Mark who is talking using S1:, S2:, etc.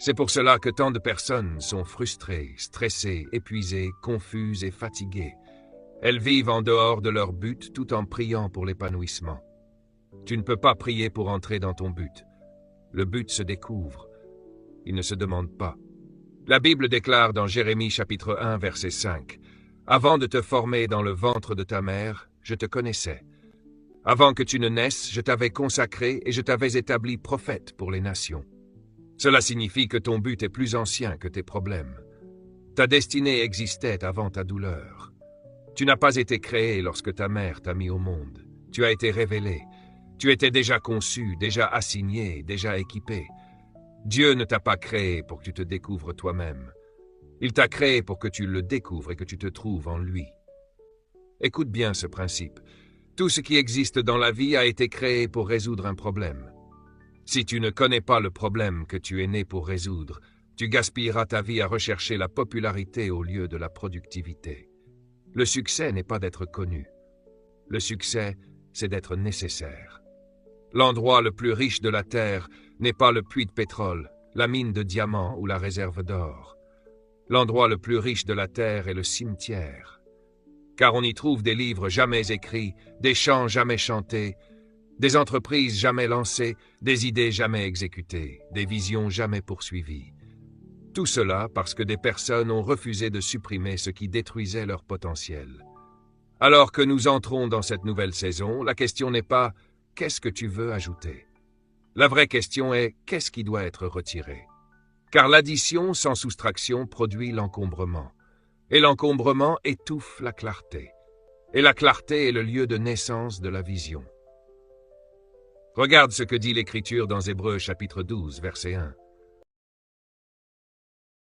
S1: C'est pour cela que tant de personnes sont frustrées, stressées, épuisées, confuses et fatiguées. Elles vivent en dehors de leur but tout en priant pour l'épanouissement. Tu ne peux pas prier pour entrer dans ton but. Le but se découvre. Il ne se demande pas. La Bible déclare dans Jérémie chapitre 1 verset 5 « Avant de te former dans le ventre de ta mère, je te connaissais. Avant que tu ne naisses, je t'avais consacré et je t'avais établi prophète pour les nations. » Cela signifie que ton but est plus ancien que tes problèmes. Ta destinée existait avant ta douleur. Tu n'as pas été créé lorsque ta mère t'a mis au monde. Tu as été révélé. Tu étais déjà conçu, déjà assigné, déjà équipé. Dieu ne t'a pas créé pour que tu te découvres toi-même. Il t'a créé pour que tu le découvres et que tu te trouves en lui. Écoute bien ce principe. Tout ce qui existe dans la vie a été créé pour résoudre un problème. Si tu ne connais pas le problème que tu es né pour résoudre, tu gaspilleras ta vie à rechercher la popularité au lieu de la productivité. Le succès n'est pas d'être connu. Le succès, c'est d'être nécessaire. L'endroit le plus riche de la terre n'est pas le puits de pétrole, la mine de diamants ou la réserve d'or. L'endroit le plus riche de la terre est le cimetière. Car on y trouve des livres jamais écrits, des chants jamais chantés, des entreprises jamais lancées, des idées jamais exécutées, des visions jamais poursuivies. Tout cela parce que des personnes ont refusé de supprimer ce qui détruisait leur potentiel. Alors que nous entrons dans cette nouvelle saison, la question n'est pas « qu'est-ce que tu veux ajouter ?» La vraie question est « qu'est-ce qui doit être retiré ?» Car l'addition sans soustraction produit l'encombrement. Et l'encombrement étouffe la clarté. Et la clarté est le lieu de naissance de la vision. Regarde ce que dit l'Écriture dans Hébreux chapitre 12, verset 1.